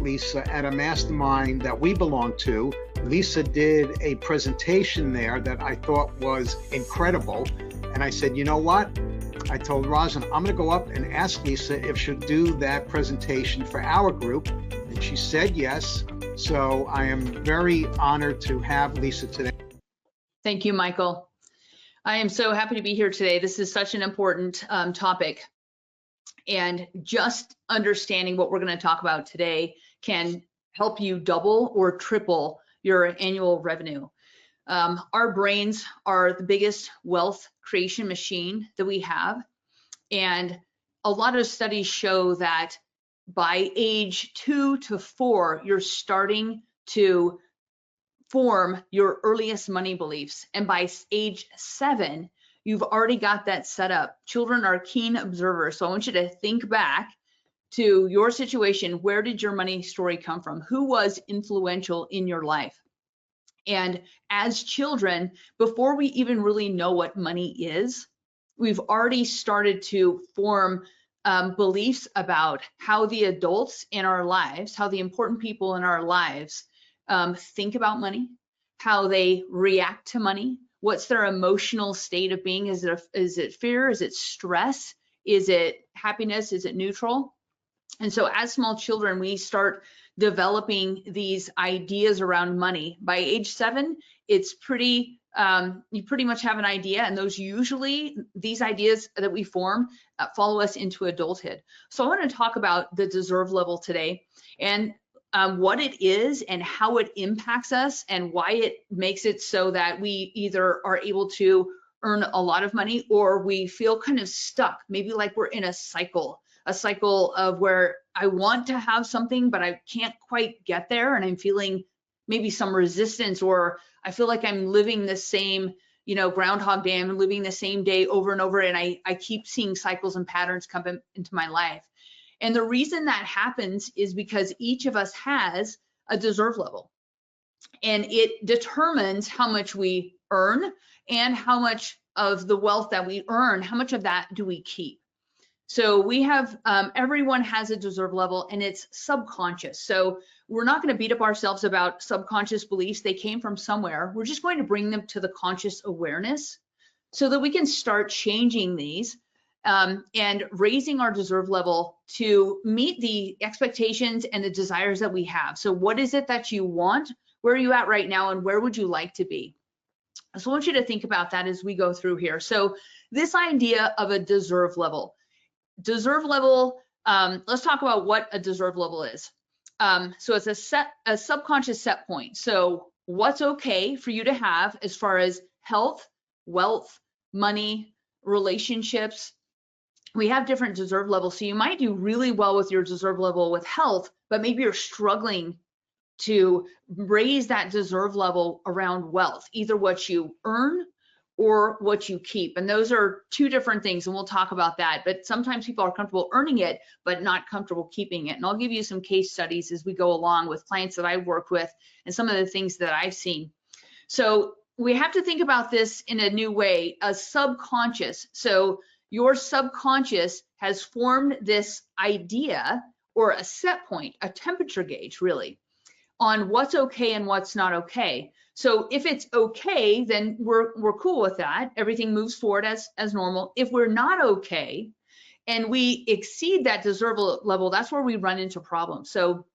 Lisa at a mastermind that we belong to. Lisa did a presentation there that I thought was incredible. And I said, you know what? I told Roz, I'm going to go up and ask Lisa if she'll do that presentation for our group. And she said yes. So I am very honored to have Lisa today. Thank you, Michael. I am so happy to be here today. This is such an important topic. And just understanding what we're going to talk about today can help you double or triple your annual revenue. Our brains are the biggest wealth creation machine that we have. And a lot of studies show that by age 2 to 4, you're starting to form your earliest money beliefs. And by age 7, you've already got that set up. Children are keen observers. So I want you to think back to your situation. Where did your money story come from? Who was influential in your life? And as children, before we even really know what money is, we've already started to form beliefs about how the adults in our lives, how the important people in our lives think about money, how they react to money, what's their emotional state of being. Is it fear? Is it stress? Is it happiness? Is it neutral? And so as small children, we start developing these ideas around money. By age 7, it's pretty, you pretty much have an idea, and these ideas that we form follow us into adulthood. So I want to talk about the deserve level today, and what it is and how it impacts us and why it makes it so that we either are able to earn a lot of money or we feel kind of stuck, maybe like we're in a cycle of where I want to have something, but I can't quite get there, and I'm feeling maybe some resistance, or I feel like I'm living the same, Groundhog Day, I'm living the same day over and over, and I keep seeing cycles and patterns come into my life. And the reason that happens is because each of us has a deserve level, and it determines how much we earn and how much of the wealth that we earn, how much of that do we keep. So we have, everyone has a deserve level, and it's subconscious. So we're not going to beat up ourselves about subconscious beliefs. They came from somewhere. We're just going to bring them to the conscious awareness so that we can start changing these and raising our deserve level to meet the expectations and the desires that we have. So what is it that you want? Where are you at right now, and where would you like to be? So I want you to think about that as we go through here. So this idea of a deserve level. Deserve level, let's talk about what a deserve level is. So it's a subconscious set point. So what's okay for you to have as far as health, wealth, money, relationships. We have different deserve levels. So you might do really well with your deserve level with health, but maybe you're struggling to raise that deserve level around wealth, either what you earn or what you keep. And those are two different things, and we'll talk about that. But sometimes people are comfortable earning it, but not comfortable keeping it. And I'll give you some case studies as we go along with clients that I've worked with and some of the things that I've seen. So we have to think about this in a new way, a subconscious. So your subconscious has formed this idea or a set point, a temperature gauge really, on what's okay and what's not okay. So if it's okay, then we're cool with that. Everything moves forward as normal. If we're not okay and we exceed that deserve level, that's where we run into problems. So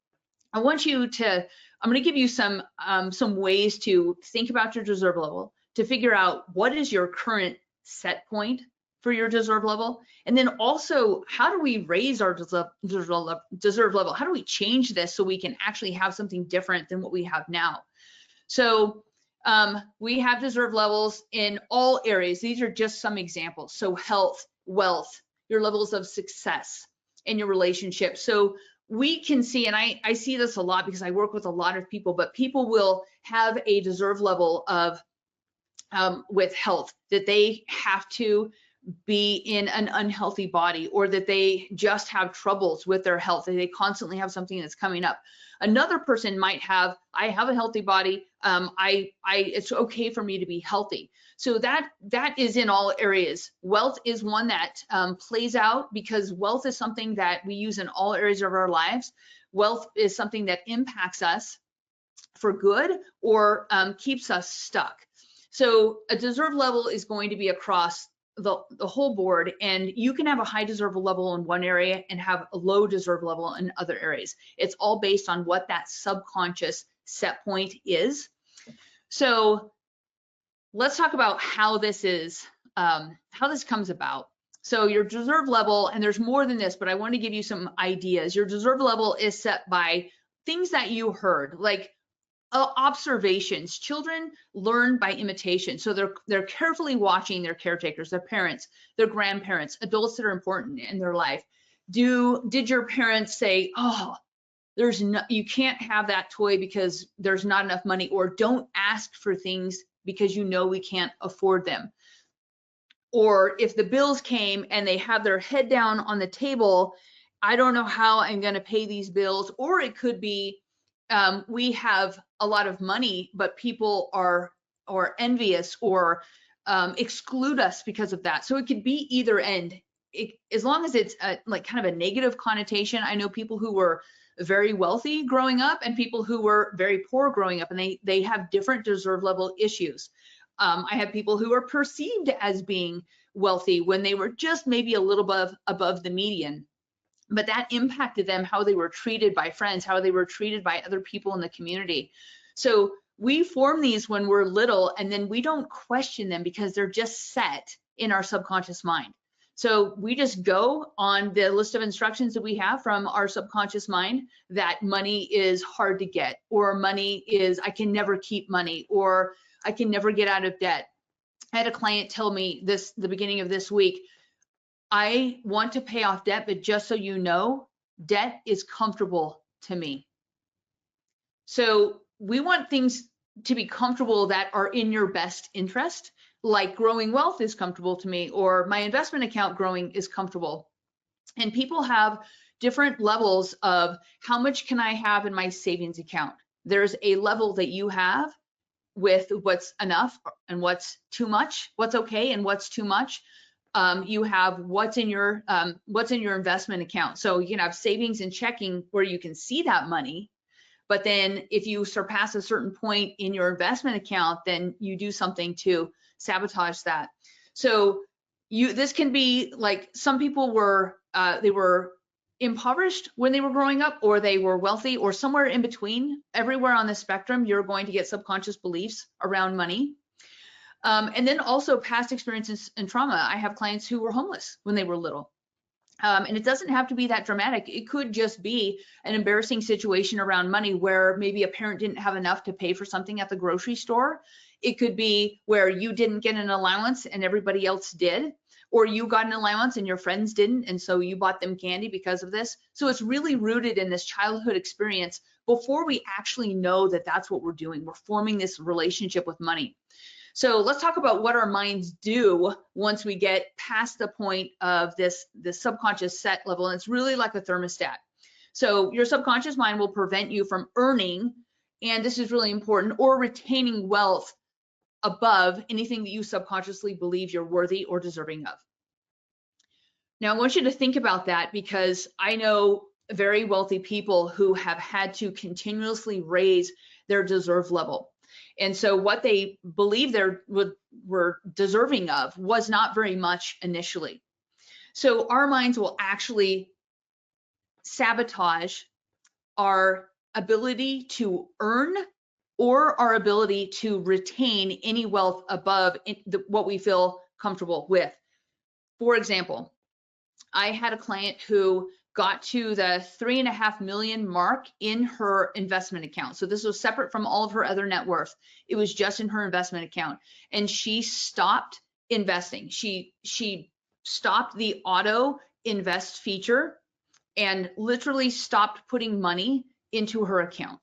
I want you to, I'm going to give you some ways to think about your deserve level, to figure out what is your current set point for your deserve level, and then also how do we raise our deserve level? How do we change this so we can actually have something different than what we have now? So we have deserve levels in all areas. These are just some examples. So health, wealth, your levels of success in your relationship. So we can see, and I see this a lot because I work with a lot of people, but people will have a deserve level of with health, that they have to be in an unhealthy body, or that they just have troubles with their health, and they constantly have something that's coming up. Another person might have, I have a healthy body, it's okay for me to be healthy. So that is in all areas. Wealth is one that plays out because wealth is something that we use in all areas of our lives. wealth is something that impacts us for good or keeps us stuck. So a deserve level is going to be across the whole board, and you can have a high deserve level in one area and have a low deserve level in other areas. It's all based on what that subconscious set point is. So let's talk about how this comes about. So your deserve level, and there's more than this, but I want to give you some ideas. Your deserve level is set by things that you heard, like observations. Children learn by imitation. So they're carefully watching their caretakers, their parents, their grandparents, adults that are important in their life. Did your parents say, oh, you can't have that toy because there's not enough money, or don't ask for things because you know we can't afford them? Or if the bills came and they have their head down on the table, I don't know how I'm going to pay these bills. Or it could be we have a lot of money, but people are envious or exclude us because of that. So it could be either end. As long as it's like kind of a negative connotation. I know people who were very wealthy growing up and people who were very poor growing up, and they have different deserve level issues. I have people who are perceived as being wealthy when they were just maybe a little above the median, but that impacted them, how they were treated by friends, how they were treated by other people in the community. So we form these when we're little, and then we don't question them because they're just set in our subconscious mind. So we just go on the list of instructions that we have from our subconscious mind that money is hard to get, or money is, I can never keep money, or I can never get out of debt. I had a client tell me the beginning of this week, I want to pay off debt, but just so you know, debt is comfortable to me. So we want things to be comfortable that are in your best interest, like growing wealth is comfortable to me, or my investment account growing is comfortable. And people have different levels of how much can I have in my savings account. There's a level that you have with what's enough and what's too much, what's okay and what's too much. You have what's in your investment account. So you can have savings and checking where you can see that money, but then if you surpass a certain point in your investment account, then you do something to sabotage that. So this can be like, some people were they were impoverished when they were growing up, or they were wealthy, or somewhere in between. Everywhere on the spectrum, you're going to get subconscious beliefs around money. And then also past experiences and trauma. I have clients who were homeless when they were little. And it doesn't have to be that dramatic. It could just be an embarrassing situation around money where maybe a parent didn't have enough to pay for something at the grocery store. It could be where you didn't get an allowance and everybody else did, or you got an allowance and your friends didn't, and so you bought them candy because of this. So it's really rooted in this childhood experience before we actually know that that's what we're doing. We're forming this relationship with money. So let's talk about what our minds do once we get past the point of this subconscious set level. And it's really like a thermostat. So your subconscious mind will prevent you from earning, and this is really important, or retaining wealth above anything that you subconsciously believe you're worthy or deserving of. Now, I want you to think about that, because I know very wealthy people who have had to continuously raise their deserve level. And so what they believe they were deserving of was not very much initially. So our minds will actually sabotage our ability to earn or our ability to retain any wealth above what we feel comfortable with. For example, I had a client who got to the $3.5 million mark in her investment account. So this was separate from all of her other net worth. It was just in her investment account. And she stopped investing. She stopped the auto invest feature and literally stopped putting money into her account.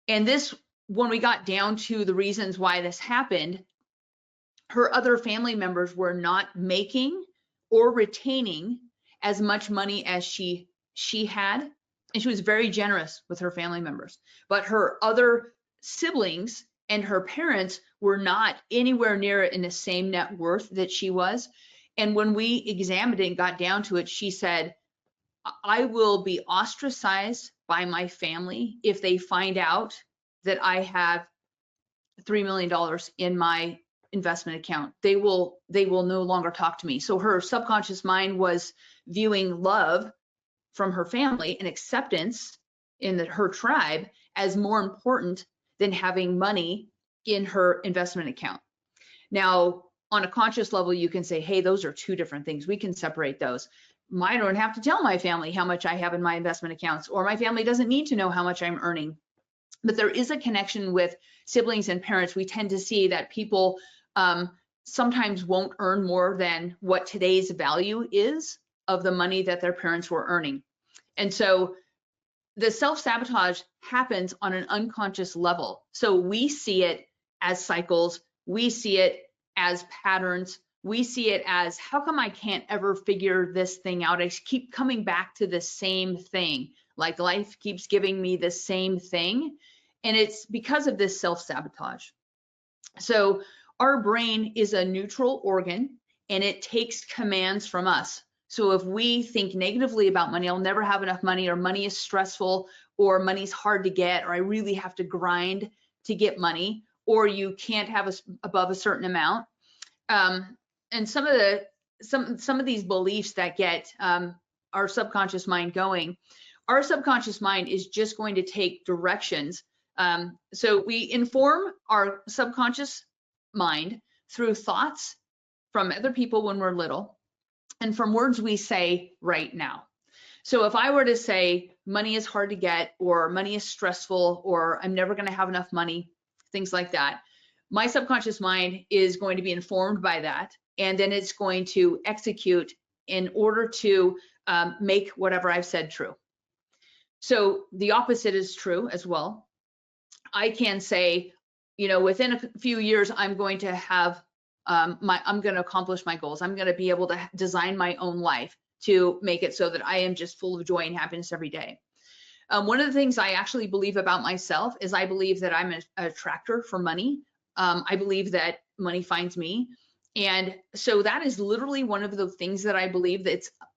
And this, when we got down to the reasons why this happened, her other family members were not making or retaining as much money as she had, and she was very generous with her family members. But her other siblings and her parents were not anywhere near in the same net worth that she was. And when we examined it and got down to it, she said, I will be ostracized by my family if they find out that I have $3 million in my investment account. They will no longer talk to me. So her subconscious mind was viewing love from her family and acceptance in her tribe as more important than having money in her investment account. Now, on a conscious level, you can say, hey, those are two different things. We can separate those. I don't have to tell my family how much I have in my investment accounts, or my family doesn't need to know how much I'm earning. But there is a connection with siblings and parents. We tend to see that people sometimes won't earn more than what today's value is of the money that their parents were earning. And so the self-sabotage happens on an unconscious level. So we see it as cycles. We see it as patterns. We see it as, how come I can't ever figure this thing out? I keep coming back to the same thing. Like life keeps giving me the same thing. And it's because of this self-sabotage. So our brain is a neutral organ, and it takes commands from us. So if we think negatively about money, I'll never have enough money, or money is stressful, or money's hard to get, or I really have to grind to get money, or you can't have above a certain amount. And some of these beliefs that get our subconscious mind going, our subconscious mind is just going to take directions. So we inform our subconscious mind through thoughts from other people when we're little, and from words we say right now. So if I were to say money is hard to get, or money is stressful, or I'm never going to have enough money, things like that, my subconscious mind is going to be informed by that, and then it's going to execute in order to make whatever I've said true. So the opposite is true as well. I can say, within a few years, I'm going to have I'm going to accomplish my goals. I'm going to be able to design my own life to make it so that I am just full of joy and happiness every day. One of the things I actually believe about myself is I believe that I'm an attractor for money. I believe that money finds me. And so that is literally one of the things that I believe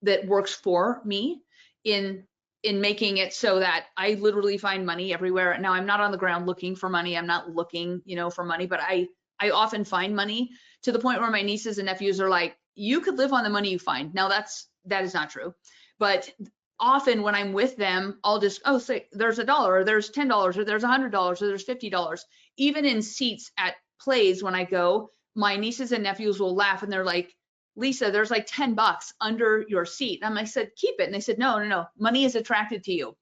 that works for me in making it so that I literally find money everywhere. Now, I'm not on the ground looking for money. I'm not looking, for money, but I often find money, to the point where my nieces and nephews are like, you could live on the money you find. Now that is not true. But often when I'm with them, I'll just, say there's $1, or there's $10, or there's $100, or there's $50. Even in seats at plays, when I go, my nieces and nephews will laugh, and they're like, Lisa, there's like $10 under your seat. And I said, keep it. And they said, no, money is attracted to you.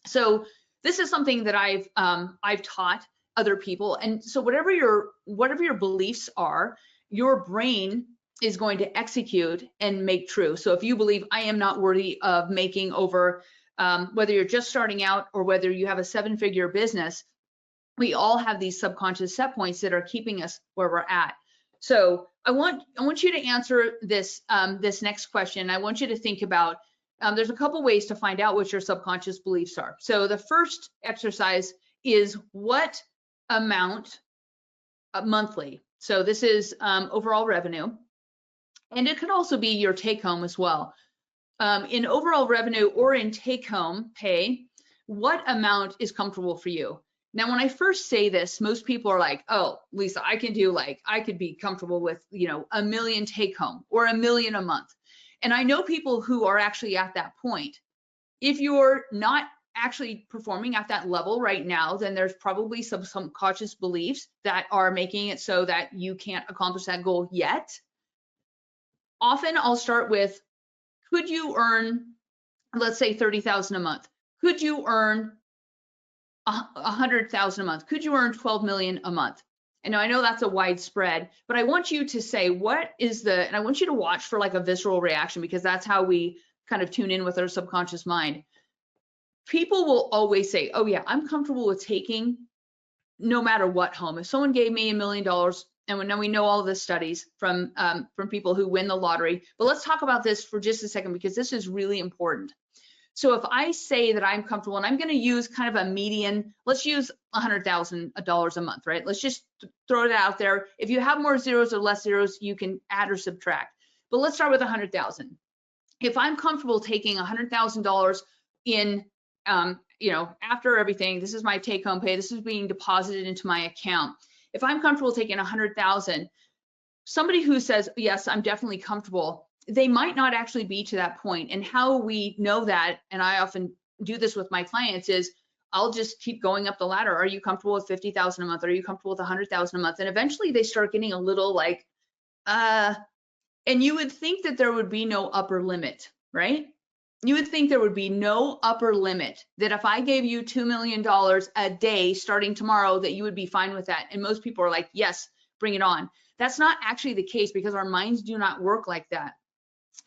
So this is something that I've taught other people. And so whatever your beliefs are, your brain is going to execute and make true. So if you believe I am not worthy of making over, whether you're just starting out or whether you have a 7-figure business, we all have these subconscious set points that are keeping us where we're at. So I want you to answer this next question. I want you to think about, there's a couple ways to find out what your subconscious beliefs are. So the first exercise is, what amount monthly? So this is overall revenue, and it could also be your take home as well. In overall revenue or in take home pay, what amount is comfortable for you? Now, when I first say this, most people are like, oh, Lisa, I could be comfortable with, $1 million take home, or $1 million a month. And I know people who are actually at that point. If you're not actually performing at that level right now, then there's probably some subconscious beliefs that are making it so that you can't accomplish that goal yet. Often I'll start with, could you earn, let's say, $30,000 a month? Could you earn $100,000 a month? Could you earn 12 million a month? And I know that's a wide spread, but I want you to say, and I want you to watch for like a visceral reaction, because that's how we kind of tune in with our subconscious mind. People will always say, oh yeah, I'm comfortable with taking no matter what home. If someone gave me $1 million, and now we know all of the studies from people who win the lottery, but let's talk about this for just a second, because this is really important. So if I say that I'm comfortable, and I'm going to use kind of a median, let's use $100,000 a month, right? Let's just throw it out there. If you have more zeros or less zeros, you can add or subtract. But let's start with 100,000. if I'm comfortable taking $100,000 in, after everything, this is my take home pay, this is being deposited into my account. If I'm comfortable taking 100,000, somebody who says, yes, I'm definitely comfortable, they might not actually be to that point. And how we know that, and I often do this with my clients, is I'll just keep going up the ladder. Are you comfortable with 50,000 a month? Are you comfortable with 100,000 a month? And eventually they start getting a little like, and you would think that there would be no upper limit, right? You would think there would be no upper limit, that if I gave you $2 million a day starting tomorrow, that you would be fine with that. And most people are like, yes, bring it on. That's not actually the case, because our minds do not work like that.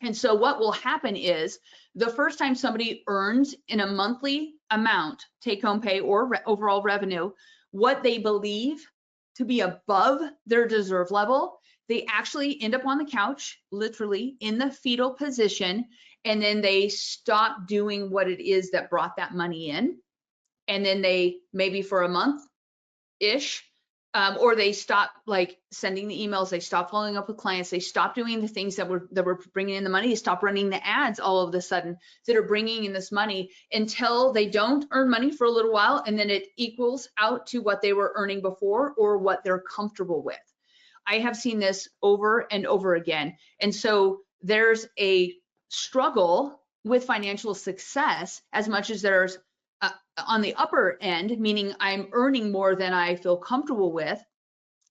And so what will happen is, the first time somebody earns in a monthly amount, take home pay or overall revenue, what they believe to be above their deserve level, they actually end up on the couch, literally in the fetal position, and then they stop doing what it is that brought that money in. And then they, maybe for a month-ish, or they stop like sending the emails, they stop following up with clients, they stop doing the things that were bringing in the money, they stop running the ads all of a sudden that are bringing in this money, until they don't earn money for a little while, and then it equals out to what they were earning before or what they're comfortable with. I have seen this over and over again. And so there's a struggle with financial success, as much as there's on the upper end, meaning I'm earning more than I feel comfortable with,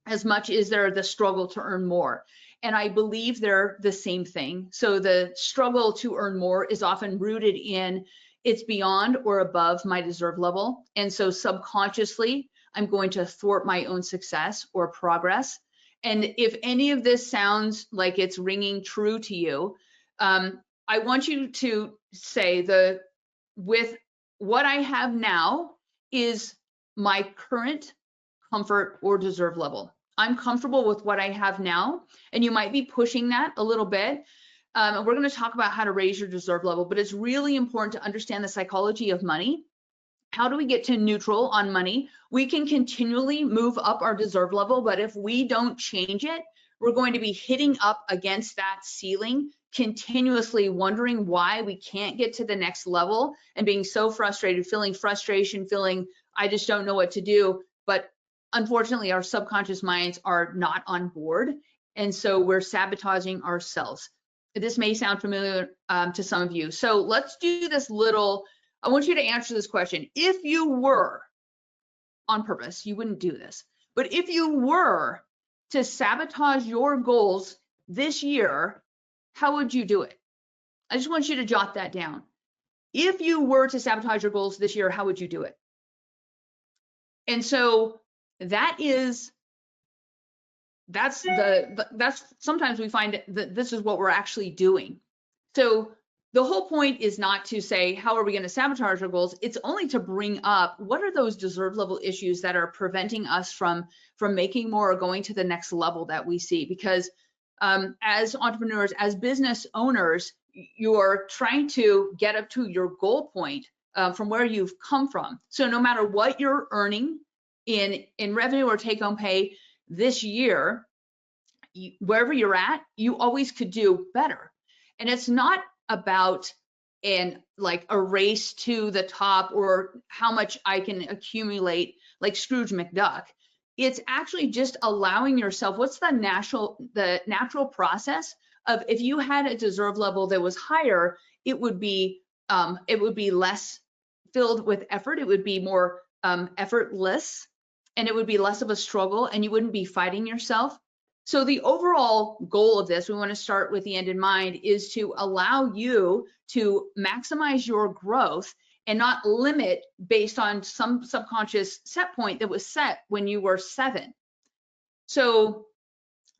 as much as there the struggle to earn more. And I believe they're the same thing. So the struggle to earn more is often rooted in, it's beyond or above my deserve level. And so subconsciously, I'm going to thwart my own success or progress. And if any of this sounds like it's ringing true to you, I want you to say, with what I have now is my current comfort or deserve level. I'm comfortable with what I have now, and you might be pushing that a little bit. And we're going to talk about how to raise your deserve level, but it's really important to understand the psychology of money. How do we get to neutral on money? We can continually move up our deserve level, but if we don't change it, we're going to be hitting up against that ceiling, continuously wondering why we can't get to the next level, and being so frustrated, feeling frustration, feeling I just don't know what to do. But unfortunately, our subconscious minds are not on board, and so we're sabotaging ourselves. This may sound familiar to some of you. So let's do this little, I want you to answer this question. If you were, on purpose, you wouldn't do this, but if you were to sabotage your goals this year, how would you do it? I just want you to jot that down. If you were to sabotage your goals this year, how would you do it? And so that's sometimes we find that this is what we're actually doing. So the whole point is not to say, how are we going to sabotage our goals? It's only to bring up, what are those deserve level issues that are preventing us from making more or going to the next level that we see? Because as entrepreneurs, as business owners, you're trying to get up to your goal point from where you've come from. So no matter what you're earning in revenue or take home pay this year, wherever you're at, you always could do better. And it's not about a race to the top or how much I can accumulate like Scrooge McDuck. It's actually just allowing yourself, what's the natural process of, if you had a deserve level that was higher, it would be less filled with effort, it would be more effortless, and it would be less of a struggle, and you wouldn't be fighting yourself. So the overall goal of this, we want to start with the end in mind, is to allow you to maximize your growth and not limit based on some subconscious set point that was set when you were 7. So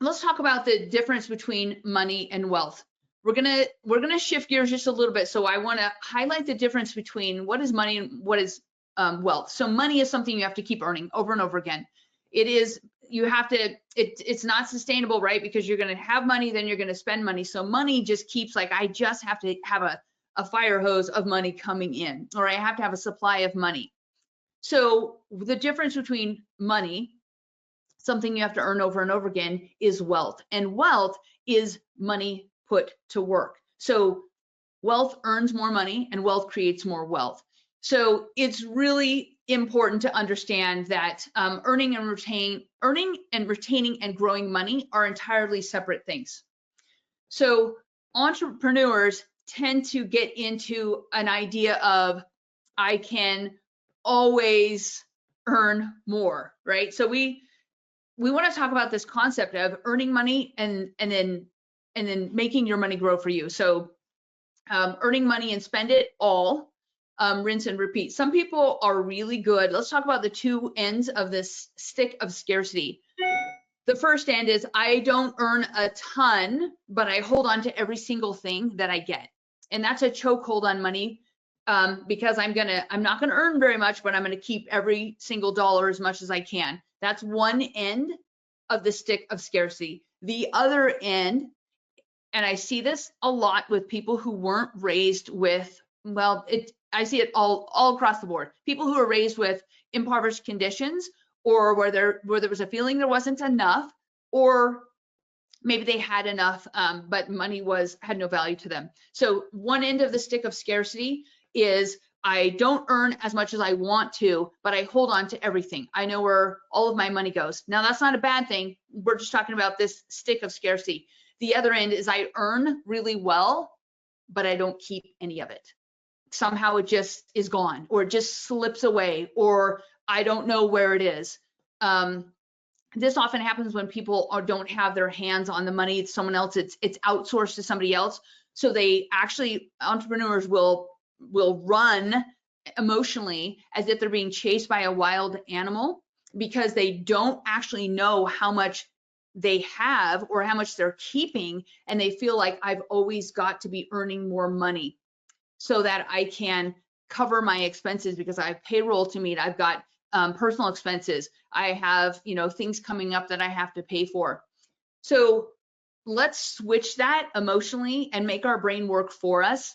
let's talk about the difference between money and wealth. We're gonna shift gears just a little bit. So I want to highlight the difference between what is money and what is wealth. So money is something you have to keep earning over and over again. It is, you have to, it's not sustainable, right? Because you're going to have money, then you're going to spend money. So money just keeps, like, I just have to have a fire hose of money coming in, or I have to have a supply of money. So the difference between money, something you have to earn over and over again, is wealth. And wealth is money put to work. So Wealth earns more money and wealth creates more wealth. So it's really important to understand that earning and retaining and growing money are entirely separate things. So entrepreneurs tend to get into an idea of, I can always earn more, right? So we want to talk about this concept of earning money and then making your money grow for you. So earning money and spend it all, rinse and repeat. Some people are really good. Let's talk about the two ends of this stick of scarcity. The first end is, I don't earn a ton, but I hold on to every single thing that I get. And that's a chokehold on money, because I'm not gonna earn very much, but I'm gonna keep every single dollar as much as I can. That's one end of the stick of scarcity. The other end, and I see this a lot with people who weren't raised with, well, I see it all across the board. People who are raised with impoverished conditions, or where there was a feeling there wasn't enough, or maybe they had enough, but money had no value to them. So one end of the stick of scarcity is, I don't earn as much as I want to, but I hold on to everything. I know where all of my money goes. Now, that's not a bad thing. We're just talking about this stick of scarcity. The other end is, I earn really well, but I don't keep any of it. Somehow it just is gone, or it just slips away, or I don't know where it is. This often happens when people don't have their hands on the money. It's someone else. It's outsourced to somebody else. So entrepreneurs will run emotionally as if they're being chased by a wild animal, because they don't actually know how much they have or how much they're keeping, and they feel like, I've always got to be earning more money so that I can cover my expenses, because I have payroll to meet, I've got personal expenses, I have things coming up that I have to pay for. So let's switch that emotionally and make our brain work for us.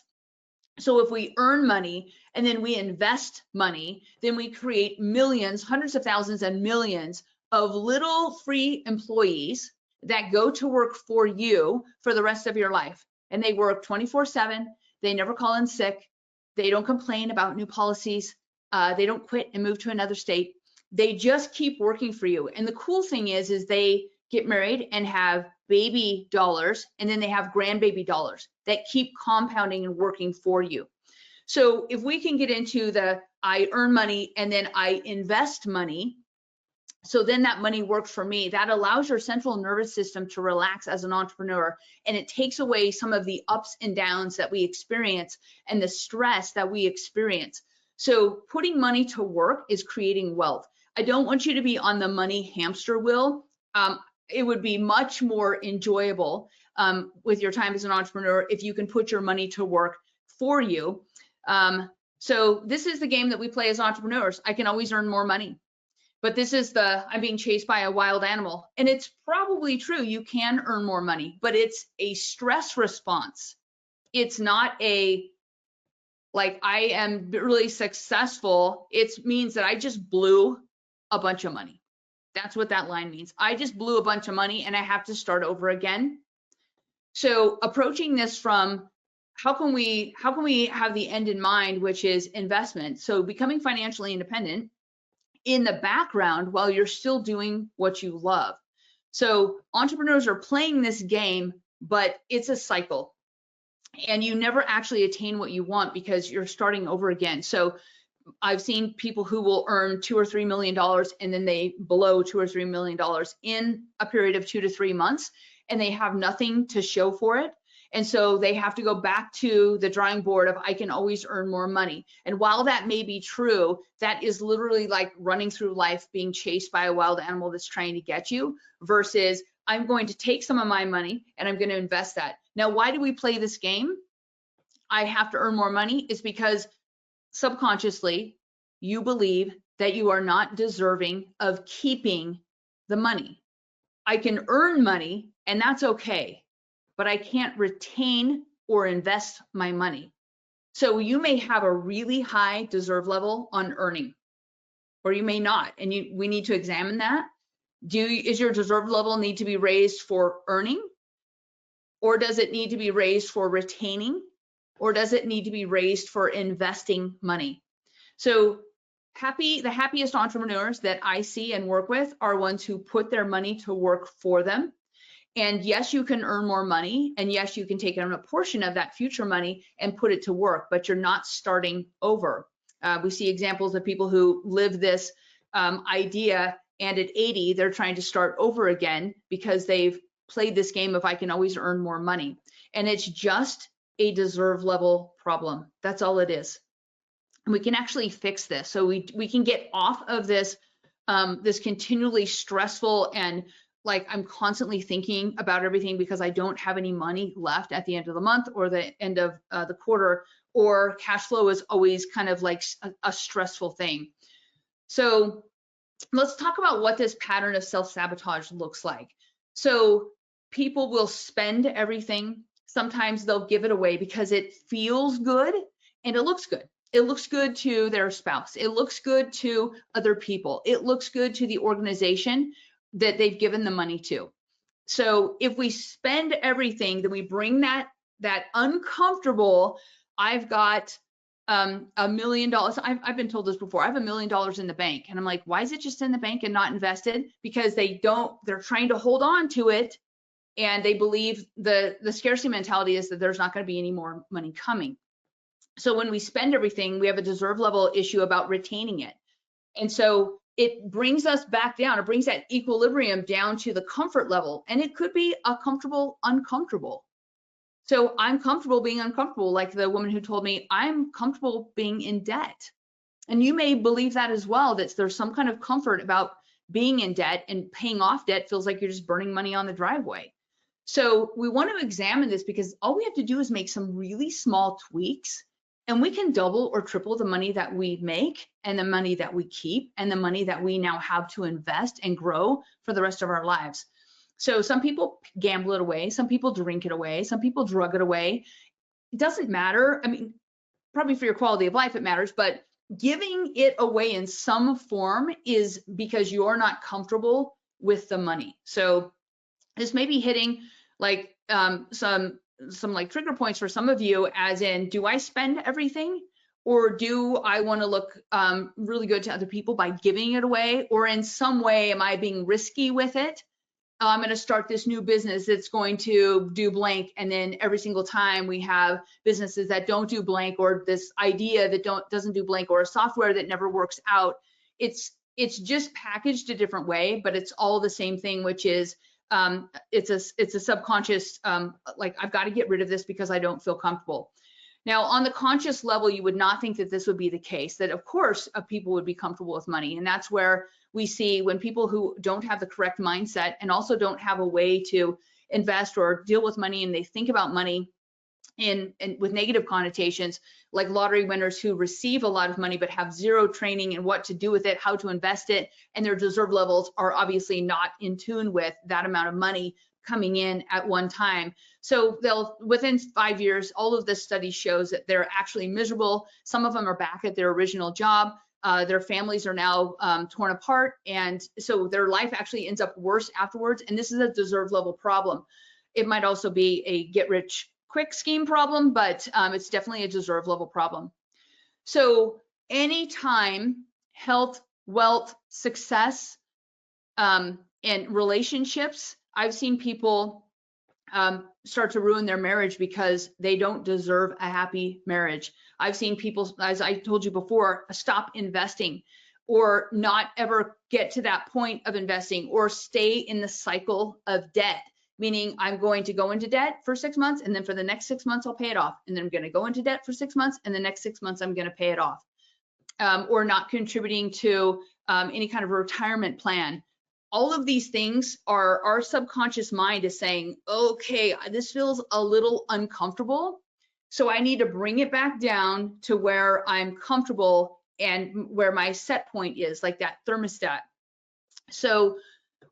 So if we earn money and then we invest money, then we create millions, hundreds of thousands and millions of little free employees that go to work for you for the rest of your life. And they work 24/7. They never call in sick. They don't complain about new policies. They don't quit and move to another state. They just keep working for you. And the cool thing is they get married and have baby dollars, and then they have grandbaby dollars that keep compounding and working for you. So if we can get into I earn money and then I invest money, so then that money works for me, that allows your central nervous system to relax as an entrepreneur, and it takes away some of the ups and downs that we experience and the stress that we experience. So putting money to work is creating wealth. I don't want you to be on the money hamster wheel. It would be much more enjoyable with your time as an entrepreneur if you can put your money to work for you. So this is the game that we play as entrepreneurs. I can always earn more money. But this is I'm being chased by a wild animal. And it's probably true, you can earn more money, but it's a stress response. It's not like, I am really successful. It means that I just blew a bunch of money. That's what that line means. I just blew a bunch of money and I have to start over again. So approaching this from, how can we have the end in mind, which is investment. So becoming financially independent in the background while you're still doing what you love. So entrepreneurs are playing this game, but it's a cycle, and you never actually attain what you want because you're starting over again. So I've seen people who will earn $2 or $3 million and then they blow $2 or $3 million in a period of 2 to 3 months, and they have nothing to show for it. And so they have to go back to the drawing board of, I can always earn more money. And while that may be true, that is literally like running through life being chased by a wild animal that's trying to get you, versus I'm going to take some of my money and I'm going to invest that. Now, why do we play this game? I have to earn more money is because subconsciously you believe that you are not deserving of keeping the money. I can earn money and that's okay, but I can't retain or invest my money. So you may have a really high deserve level on earning, or you may not, and we need to examine that. Is your deserve level need to be raised for earning, or does it need to be raised for retaining? or does it need to be raised for investing money? So the happiest entrepreneurs that I see and work with are ones who put their money to work for them. And yes, you can earn more money, and yes, you can take on a portion of that future money and put it to work, but you're not starting over. We see examples of people who live this idea, and at 80, they're trying to start over again because they've played this game of I can always earn more money. And it's just a deserve level problem. That's all it is. And we can actually fix this. So we can get off of this, this continually stressful and like I'm constantly thinking about everything because I don't have any money left at the end of the month or the end of the quarter, or cash flow is always kind of like a stressful thing. So let's talk about what this pattern of self-sabotage looks like. So people will spend everything. Sometimes they'll give it away because it feels good and it looks good. It looks good to their spouse. It looks good to other people. It looks good to the organization that they've given the money to. So if we spend everything, then we bring that uncomfortable, I've got $1 million. I've been told this before. I have $1 million in the bank. And I'm like, why is it just in the bank and not invested? Because they're trying to hold on to it. And they believe the scarcity mentality is that there's not going to be any more money coming. So when we spend everything, we have a deserve level issue about retaining it. And so it brings us back down. It brings that equilibrium down to the comfort level. And it could be a comfortable, uncomfortable. So I'm comfortable being uncomfortable, like the woman who told me, I'm comfortable being in debt. And you may believe that as well, that there's some kind of comfort about being in debt, and paying off debt feels like you're just burning money on the driveway. So we want to examine this because all we have to do is make some really small tweaks, and we can double or triple the money that we make and the money that we keep and the money that we now have to invest and grow for the rest of our lives. So some people gamble it away, some people drink it away, some people drug it away. It doesn't matter. I mean, probably for your quality of life it matters, but giving it away in some form is because you're not comfortable with the money. So this may be hitting like some like trigger points for some of you, as in, do I spend everything, or do I want to look really good to other people by giving it away, or in some way am I being risky with it? I'm going to start this new business that's going to do blank, and then every single time we have businesses that don't do blank, or this idea that doesn't do blank, or a software that never works out. It's just packaged a different way, but it's all the same thing, which is it's a subconscious, like I've got to get rid of this because I don't feel comfortable. Now, on the conscious level, you would not think that this would be the case, that of course people would be comfortable with money. And that's where we see when people who don't have the correct mindset and also don't have a way to invest or deal with money, and they think about money in with negative connotations, like lottery winners who receive a lot of money but have zero training in what to do with it, how to invest it, and their deserve levels are obviously not in tune with that amount of money coming in at one time. So they'll, within 5 years, all of this study shows that they're actually miserable. Some of them are back at their original job. Their families are now torn apart, and so their life actually ends up worse afterwards. And this is a deserve level problem. It might also be a get rich quick scheme problem, but it's definitely a deserve level problem. So anytime health, wealth, success, and relationships, I've seen people start to ruin their marriage because they don't deserve a happy marriage. I've seen people, as I told you before, stop investing, or not ever get to that point of investing, or stay in the cycle of debt, meaning I'm going to go into debt for 6 months, and then for the next 6 months I'll pay it off, and then I'm going to go into debt for 6 months, and the next 6 months I'm going to pay it off, or not contributing to any kind of retirement plan. All of these things are our subconscious mind is saying, okay, this feels a little uncomfortable, so I need to bring it back down to where I'm comfortable and where my set point is, like that thermostat. So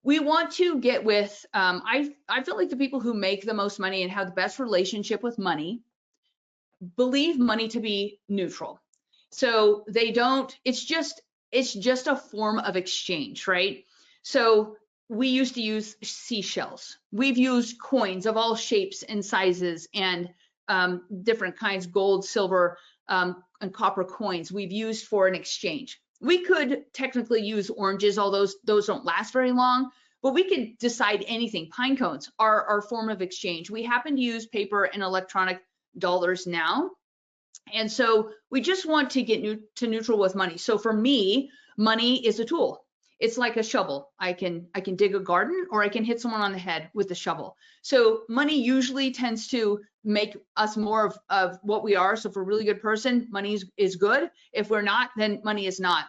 we want to get with, I feel like the people who make the most money and have the best relationship with money believe money to be neutral. So they don't, it's just a form of exchange, right? So we used to use seashells. We've used coins of all shapes and sizes and different kinds, gold, silver, and copper coins we've used for an exchange. We could technically use oranges, although those don't last very long, but we could decide anything. Pine cones are our form of exchange. We happen to use paper and electronic dollars now. And so we just want to get to neutral with money. So for me, money is a tool. It's like a shovel. I can dig a garden, or I can hit someone on the head with the shovel. So money usually tends to make us more of what we are. So if we're a really good person, money is good. If we're not, then money is not.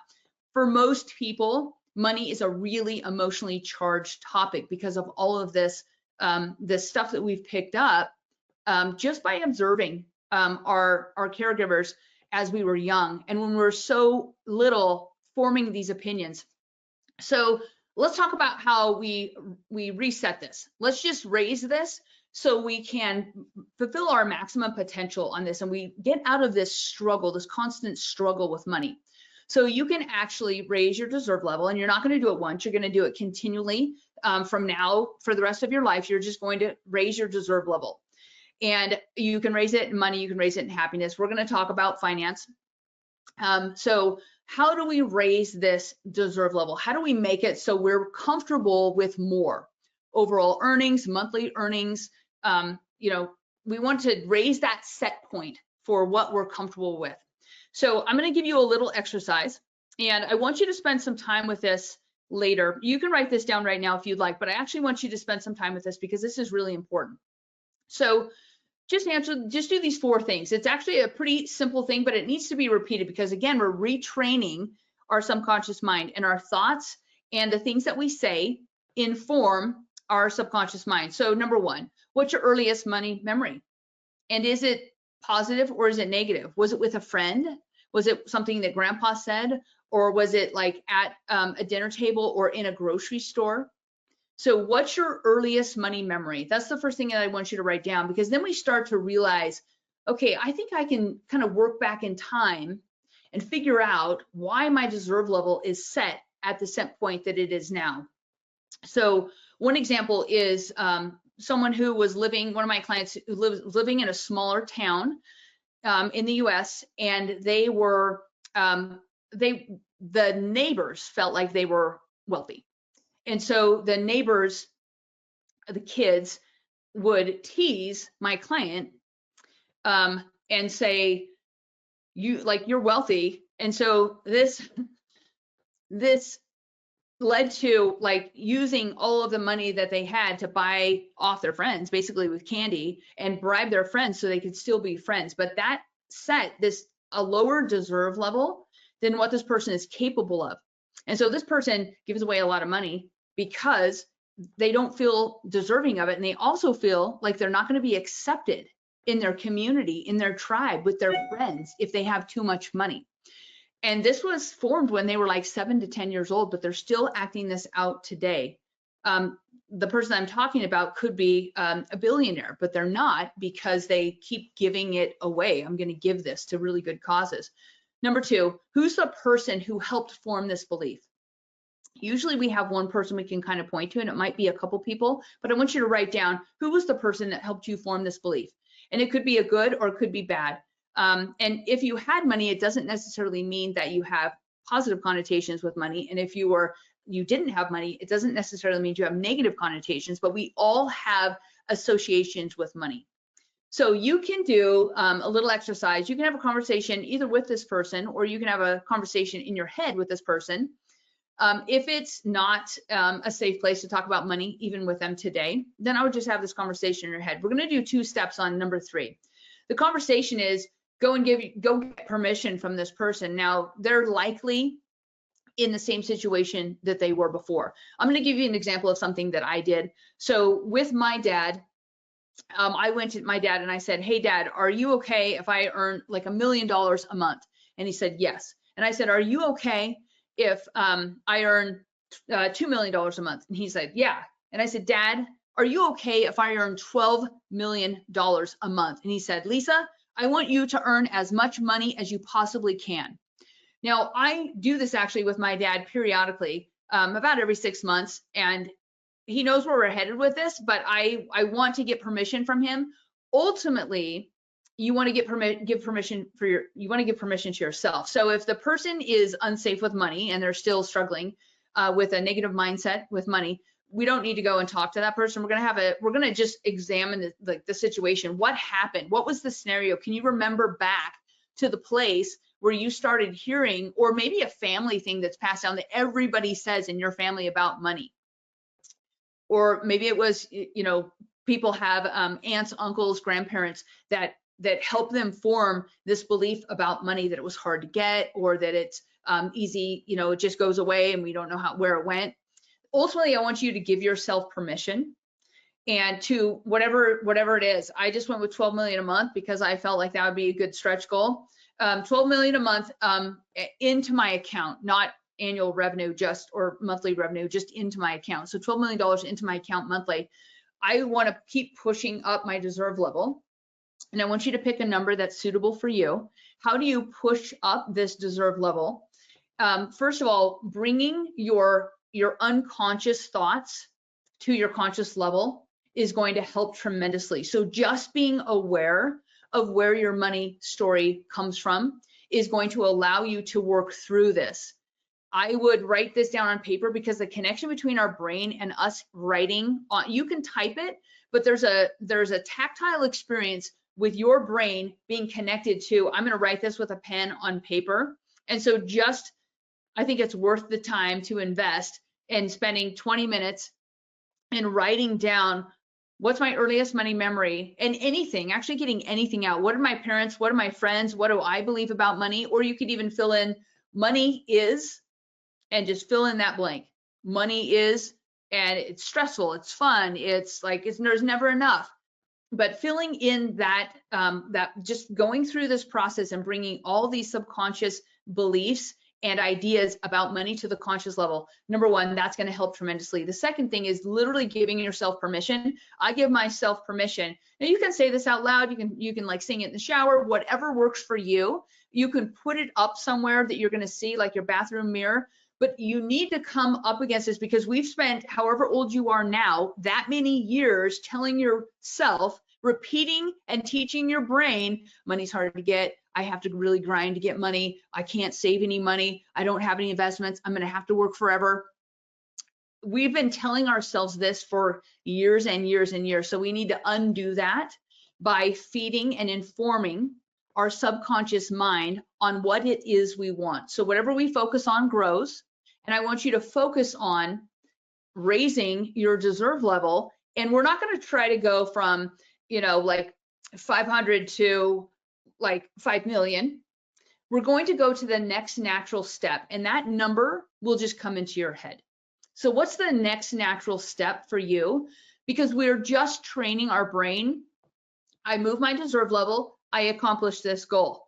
For most people, money is a really emotionally charged topic because of all of this stuff that we've picked up just by observing our caregivers as we were young, and when we're so little, forming these opinions. So let's talk about how we reset this. Let's just raise this so we can fulfill our maximum potential on this, and we get out of this struggle, this constant struggle with money. So you can actually raise your deserve level, and you're not going to do it once. You're going to do it continually from now for the rest of your life. You're just going to raise your deserve level. And you can raise it in money, you can raise it in happiness. We're going to talk about finance. So how do we raise this deserve level? How do we make it so we're comfortable with more overall earnings, monthly earnings? You know, we want to raise that set point for what we're comfortable with. So I'm going to give you a little exercise, and I want you to spend some time with this later. You can write this down right now if you'd like, but I actually want you to spend some time with this because this is really important. So just do these 4 things. It's actually a pretty simple thing, but it needs to be repeated because, again, we're retraining our subconscious mind, and our thoughts and the things that we say inform our subconscious mind. So number 1, what's your earliest money memory? And is it positive or is it negative? Was it with a friend? Was it something that grandpa said? Or was it like at a dinner table or in a grocery store? So what's your earliest money memory? That's the first thing that I want you to write down, because then we start to realize, okay, I think I can kind of work back in time and figure out why my deserve level is set at the set point that it is now. So one example is someone who was living, one of my clients who was living in a smaller town in the US, and they were, the neighbors felt like they were wealthy. And so the neighbors, the kids, would tease my client and say, you're wealthy. And so this led to like using all of the money that they had to buy off their friends, basically with candy, and bribe their friends so they could still be friends. But that set a lower deserve level than what this person is capable of. And so this person gives away a lot of money because they don't feel deserving of it. And they also feel like they're not going to be accepted in their community, in their tribe, with their friends if they have too much money. And this was formed when they were like 7 to 10 years old, but they're still acting this out today. The person I'm talking about could be a billionaire, but they're not, because they keep giving it away. I'm going to give this to really good causes. Number 2, who's the person who helped form this belief? Usually we have one person we can kind of point to, and it might be a couple people, but I want you to write down who was the person that helped you form this belief. And it could be a good or it could be bad. And if you had money, it doesn't necessarily mean that you have positive connotations with money. And if you didn't have money, it doesn't necessarily mean you have negative connotations, but we all have associations with money. So you can do a little exercise. You can have a conversation either with this person, or you can have a conversation in your head with this person. If it's not a safe place to talk about money, even with them today, then I would just have this conversation in your head. We're going to do 2 steps on number 3. The conversation is go get permission from this person. Now, they're likely in the same situation that they were before. I'm going to give you an example of something that I did. So with my dad, I went to my dad and I said, hey, Dad, are you okay if I earn like $1 million a month? And he said, yes. And I said, are you okay if I earn $2 million a month? And he said, yeah. And I said, Dad, are you okay if I earn $12 million a month? And he said, Lisa, I want you to earn as much money as you possibly can. Now, I do this actually with my dad periodically, about every 6 months, and he knows where we're headed with this, but I want to get permission from him. Ultimately, you want to give permission to yourself. So if the person is unsafe with money and they're still struggling with a negative mindset with money, we don't need to go and talk to that person. We're going to just examine the situation. What happened? What was the scenario? Can you remember back to the place where you started hearing, or maybe a family thing that's passed down that everybody says in your family about money? Or maybe it was, people have aunts, uncles, grandparents that help them form this belief about money, that it was hard to get, or that it's easy, it just goes away and we don't know where it went. Ultimately, I want you to give yourself permission, and to whatever it is. I just went with 12 million a month because I felt like that would be a good stretch goal. 12 million a month into my account, not annual revenue or monthly revenue, just into my account. So $12 million into my account monthly. I want to keep pushing up my deserve level. And I want you to pick a number that's suitable for you. How do you push up this deserve level? First of all, bringing your unconscious thoughts to your conscious level is going to help tremendously. So just being aware of where your money story comes from is going to allow you to work through this. I would write this down on paper, because the connection between our brain and us writing on, you can type it, but there's a tactile experience with your brain being connected to, I'm going to write this with a pen on paper. And so I think it's worth the time to invest in spending 20 minutes and writing down, what's my earliest money memory, and anything, actually getting anything out. What are my parents? What are my friends? What do I believe about money? Or you could even fill in money is, and just fill in that blank. Money is, and it's stressful, it's fun, it's like, there's never enough. But filling in that, just going through this process and bringing all these subconscious beliefs and ideas about money to the conscious level. Number one, that's going to help tremendously. The second thing is literally giving yourself permission. I give myself permission. Now you can say this out loud. You can like sing it in the shower, whatever works for you. You can put it up somewhere that you're going to see, like your bathroom mirror. But you need to come up against this, because we've spent, however old you are now, that many years telling yourself, repeating and teaching your brain, money's hard to get. I have to really grind to get money. I can't save any money. I don't have any investments. I'm going to have to work forever. We've been telling ourselves this for years and years and years. So we need to undo that by feeding and informing our subconscious mind on what it is we want. So whatever we focus on grows. And I want you to focus on raising your deserve level. And we're not going to try to go from, like 500 to like 5 million. We're going to go to the next natural step, and that number will just come into your head. So what's the next natural step for you? Because we're just training our brain. I move my deserve level. I accomplish this goal.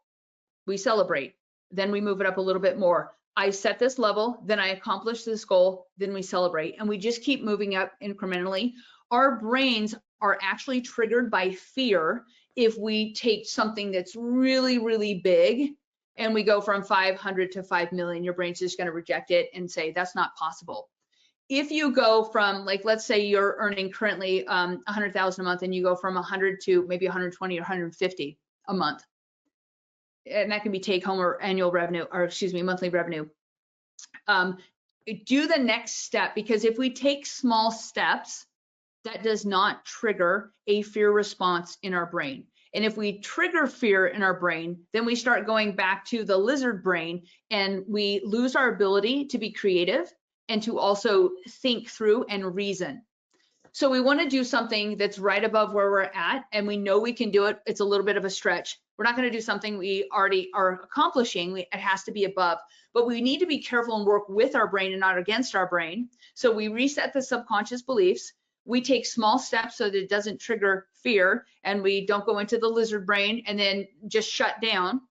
We celebrate. Then we move it up a little bit more. I set this level, then I accomplish this goal, then we celebrate. And we just keep moving up incrementally. Our brains are actually triggered by fear if we take something that's really, really big and we go from 500 to 5 million. Your brain's just going to reject it and say that's not possible. If you go from, like, let's say you're earning currently 100,000 a month, and you go from 100 to maybe 120 or 150 a month, and that can be take home or annual revenue, or excuse me, monthly revenue. Do the next step, because if we take small steps, that does not trigger a fear response in our brain. And if we trigger fear in our brain, then we start going back to the lizard brain, and we lose our ability to be creative and to also think through and reason. So we want to do something that's right above where we're at, and we know we can do it. It's a little bit of a stretch. We're not going to do something we already are accomplishing. It has to be above, but we need to be careful and work with our brain and not against our brain. So we reset the subconscious beliefs. We take small steps so that it doesn't trigger fear, and we don't go into the lizard brain and then just shut down.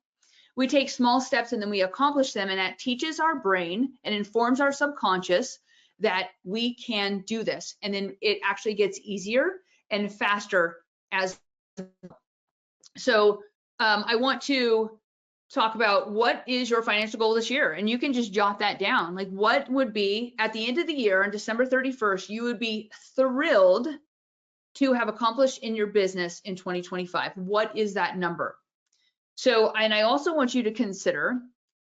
We take small steps and then we accomplish them, and that teaches our brain and informs our subconscious that we can do this. And then it actually gets easier and faster as. So I want to talk about what is your financial goal this year, and you can just jot that down. Like, what would be at the end of the year on December 31st, you would be thrilled to have accomplished in your business in 2025? What is that number? So, and I also want you to consider,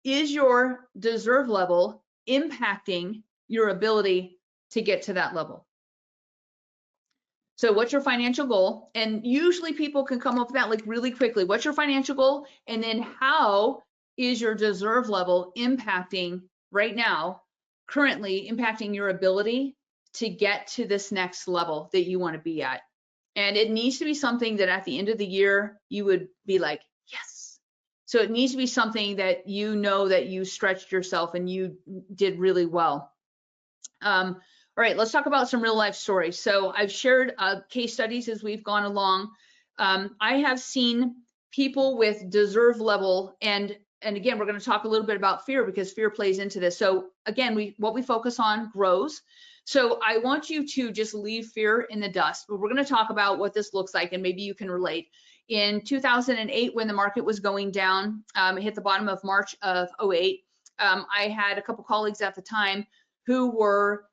is your deserve level impacting your ability to get to that level? So what's your financial goal? And usually people can come up with that like really quickly. What's your financial goal? And then how is your deserve level impacting right now, currently impacting your ability to get to this next level that you want to be at? And it needs to be something that at the end of the year, you would be like, yes. So it needs to be something that you know that you stretched yourself and you did really well. All right, let's talk about some real life stories. So I've shared case studies as we've gone along. I have seen people with deserve level, and again, we're going to talk a little bit about fear because fear plays into this. So again, what we focus on grows. So I want you to just leave fear in the dust, but we're going to talk about what this looks like, and maybe you can relate. In 2008, when the market was going down, it hit the bottom of March of 08. I had a couple colleagues at the time who were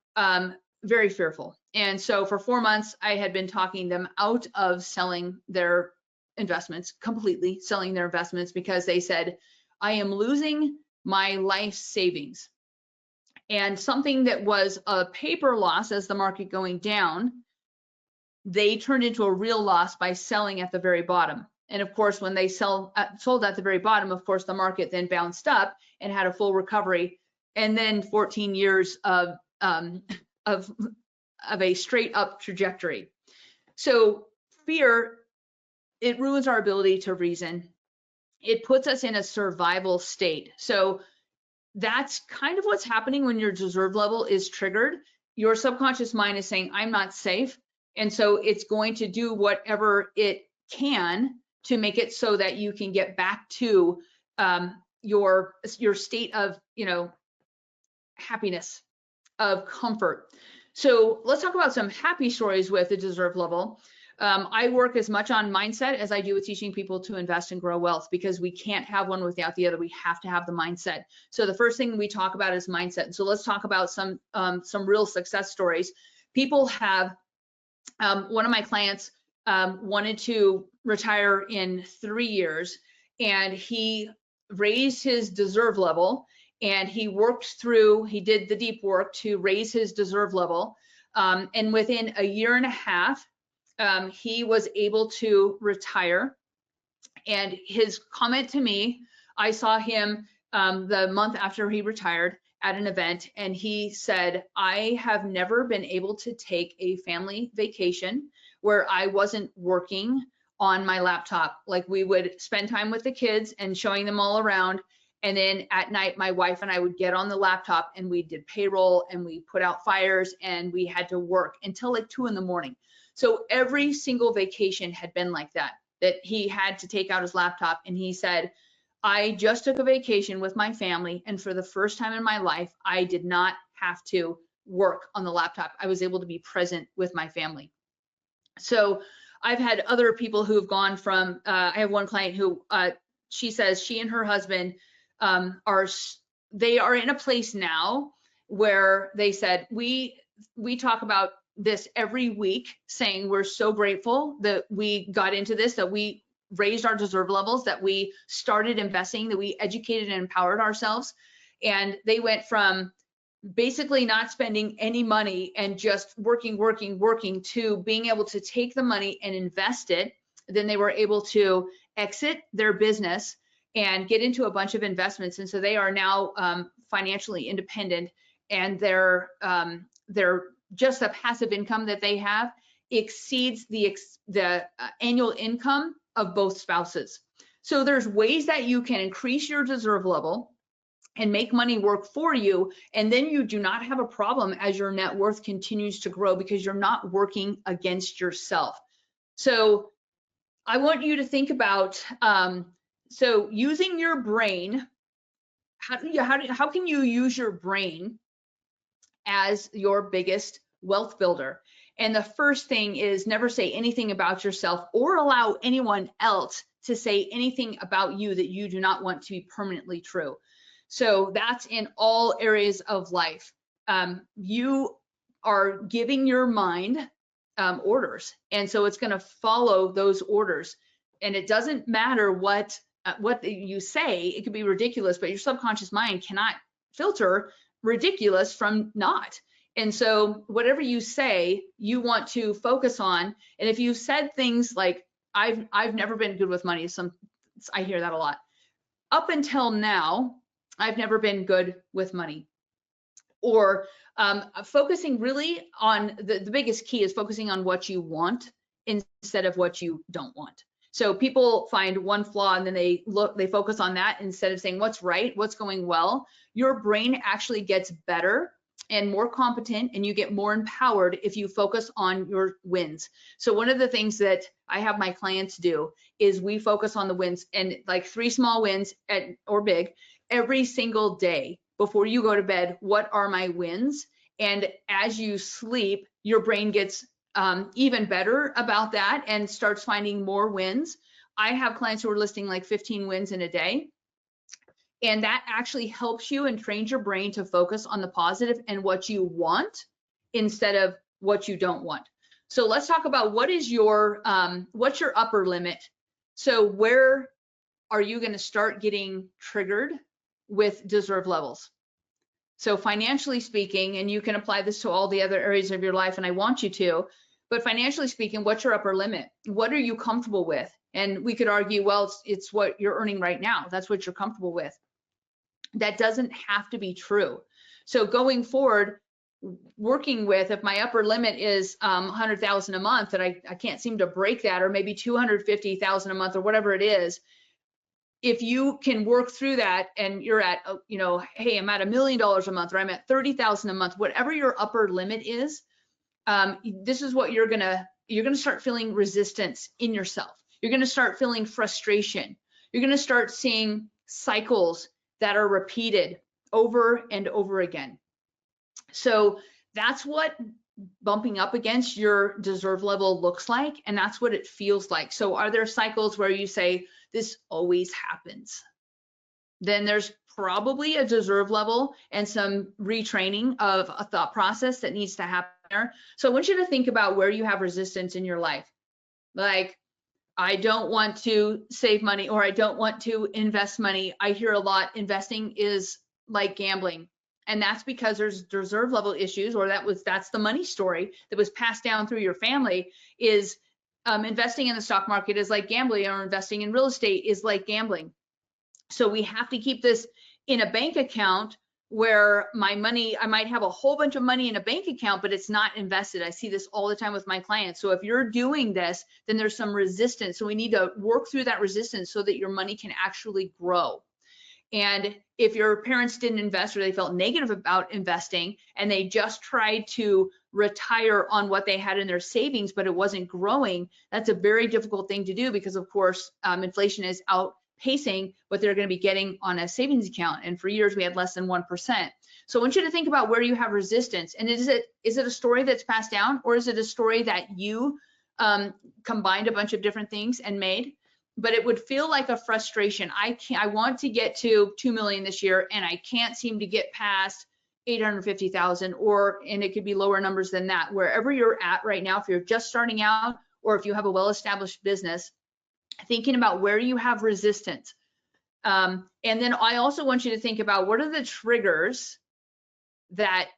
very fearful. And so for 4 months, I had been talking them out of selling their investments, completely selling their investments, because they said, I am losing my life savings. And something that was a paper loss as the market going down, they turned into a real loss by selling at the very bottom. And of course, when they sold at the very bottom, of course, the market then bounced up and had a full recovery. And then 14 years of a straight up trajectory. So fear, it ruins our ability to reason. It puts us in a survival state. So that's kind of what's happening when your deserve level is triggered. Your subconscious mind is saying, I'm not safe. And so it's going to do whatever it can to make it so that you can get back to your state of, happiness, of comfort. So let's talk about some happy stories with the deserve level. I work as much on mindset as I do with teaching people to invest and grow wealth, because we can't have one without the other. We have to have the mindset. So the first thing we talk about is mindset. So let's talk about some real success stories. People have, one of my clients wanted to retire in 3 years, and he raised his deserve level, and he did the deep work to raise his deserve level. And within a year and a half, he was able to retire. And his comment to me, I saw him the month after he retired at an event, and he said, I have never been able to take a family vacation where I wasn't working on my laptop. Like, we would spend time with the kids and showing them all around. And then at night, my wife and I would get on the laptop and we did payroll and we put out fires and we had to work until like 2 in the morning. So every single vacation had been like that he had to take out his laptop. And he said, I just took a vacation with my family, and for the first time in my life, I did not have to work on the laptop. I was able to be present with my family. So I've had other people who have gone from, I have one client who, she says she and her husband are in a place now where they said, we talk about this every week, saying we're so grateful that we got into this, that we raised our deserve levels, that we started investing, that we educated and empowered ourselves. And they went from basically not spending any money and just working to being able to take the money and invest it. Then they were able to exit their business and get into a bunch of investments. And so they are now financially independent, and their just the passive income that they have exceeds the annual income of both spouses. So there's ways that you can increase your deserve level and make money work for you, and then you do not have a problem as your net worth continues to grow, because you're not working against yourself. So I want you to think about so using your brain. How can you use your brain as your biggest wealth builder? And the first thing is, never say anything about yourself or allow anyone else to say anything about you that you do not want to be permanently true. So that's in all areas of life. You are giving your mind orders. And so it's going to follow those orders. And it doesn't matter what you say. It could be ridiculous, but your subconscious mind cannot filter ridiculous from not. And so whatever you say, you want to focus on. And if you said things like, I've never been good with money, I hear that a lot. Up until now, I've never been good with money. Or focusing really on the biggest key is focusing on what you want instead of what you don't want. So people find one flaw and then they focus on that instead of saying what's right, what's going well. Your brain actually gets better and more competent, and you get more empowered if you focus on your wins. So one of the things that I have my clients do is we focus on the wins, and like 3 small wins or big every single day before you go to bed. What are my wins? And as you sleep, your brain gets even better about that and starts finding more wins. I have clients who are listing like 15 wins in a day. And that actually helps you and trains your brain to focus on the positive and what you want instead of what you don't want. So let's talk about what's your upper limit. So where are you going to start getting triggered with deserve levels? So financially speaking, and you can apply this to all the other areas of your life, and I want you to, but financially speaking, what's your upper limit? What are you comfortable with? And we could argue, well, it's what you're earning right now. That's what you're comfortable with. That doesn't have to be true. So going forward, working with, if my upper limit is 100,000 a month, and I can't seem to break that, or maybe 250,000 a month, or whatever it is, if you can work through that and you're at, hey, I'm at $1 million a month, or I'm at 30,000 a month, whatever your upper limit is, this is what you're gonna start feeling resistance in yourself. You're gonna start feeling frustration. You're gonna start seeing cycles that are repeated over and over again. So that's what bumping up against your deserve level looks like, and that's what it feels like. So are there cycles where you say, this always happens? Then there's probably a deserve level and some retraining of a thought process that needs to happen there. So I want you to think about where you have resistance in your life. Like, I don't want to save money, or I don't want to invest money. I hear a lot, investing is like gambling. And that's because there's deserve level issues, or that's the money story that was passed down through your family, is investing in the stock market is like gambling, or investing in real estate is like gambling. So we have to keep this in a bank account where my money, I might have a whole bunch of money in a bank account, but it's not invested. I see this all the time with my clients. So if you're doing this, then there's some resistance. So we need to work through that resistance so that your money can actually grow. And if your parents didn't invest, or they felt negative about investing, and they just tried to retire on what they had in their savings, but it wasn't growing, that's a very difficult thing to do, because of course, inflation is outpacing what they're going to be getting on a savings account. And for years we had less than 1%. So I want you to think about where you have resistance. And is it a story that's passed down, or is it a story that you combined a bunch of different things and made? But it would feel like a frustration. I want to get to 2 million this year, and I can't seem to get past 850,000, and it could be lower numbers than that. Wherever you're at right now, if you're just starting out, or if you have a well-established business, thinking about where you have resistance. And then I also want you to think about, what are the triggers that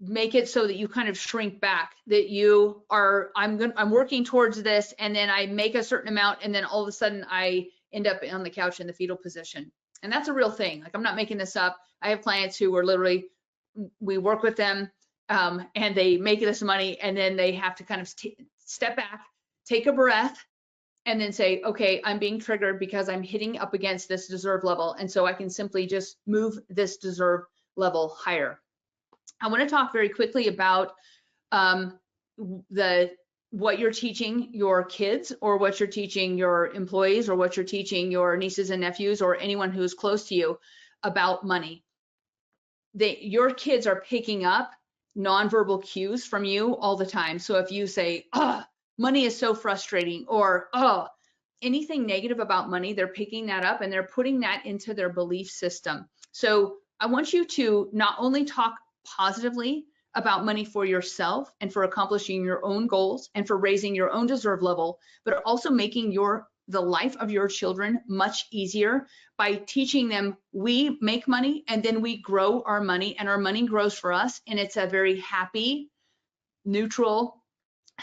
make it so that you kind of shrink back, that you are, I'm working towards this, and then I make a certain amount, and then all of a sudden I end up on the couch in the fetal position. And that's a real thing. Like, I'm not making this up. I have clients who are literally, we work with them, and they make this money, and then they have to kind of step back, take a breath, and then say, okay, I'm being triggered because I'm hitting up against this deserve level. And so I can simply just move this deserve level higher. I want to talk very quickly about what you're teaching your kids, or what you're teaching your employees, or what you're teaching your nieces and nephews, or anyone who's close to you about money. Your kids are picking up nonverbal cues from you all the time. So if you say, oh, money is so frustrating, or oh, anything negative about money, they're picking that up and they're putting that into their belief system. So I want you to not only talk positively about money for yourself and for accomplishing your own goals and for raising your own deserve level, but also making the life of your children much easier by teaching them we make money and then we grow our money and our money grows for us, and it's a very happy, neutral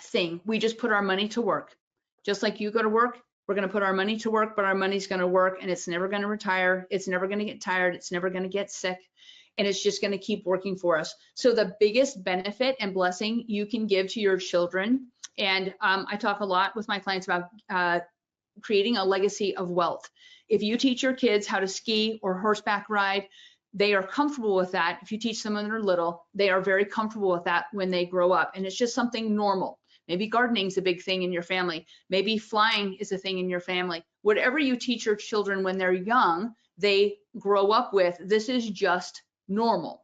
thing. We just put our money to work. Just like you go to work, we're going to put our money to work, but our money's going to work and it's never going to retire. It's never going to get tired. It's never going to get sick. And it's just going to keep working for us. So the biggest benefit and blessing you can give to your children, and I talk a lot with my clients about creating a legacy of wealth. If you teach your kids how to ski or horseback ride, they are comfortable with that. If you teach them when they're little, they are very comfortable with that when they grow up. And it's just something normal. Maybe gardening is a big thing in your family. Maybe flying is a thing in your family. Whatever you teach your children when they're young, they grow up with, this is just normal.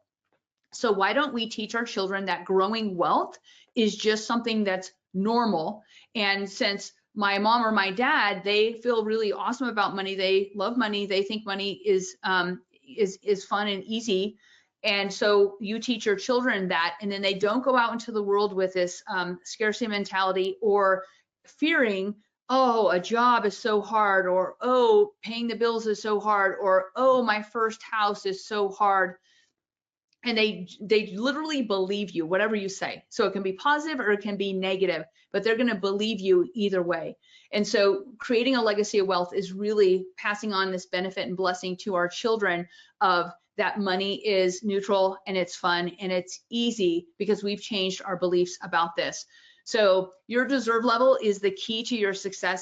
So why don't we teach our children that growing wealth is just something that's normal? And since my mom or my dad, they feel really awesome about money, they love money, they think money is fun and easy. And so you teach your children that, and then they don't go out into the world with this scarcity mentality or fearing, oh, a job is so hard, or oh, paying the bills is so hard, or oh, my first house is so hard. And they literally believe you, whatever you say. So it can be positive or it can be negative, but they're going to believe you either way. And so creating a legacy of wealth is really passing on this benefit and blessing to our children of that money is neutral and it's fun and it's easy because we've changed our beliefs about this. So your deserve level is the key to your success. And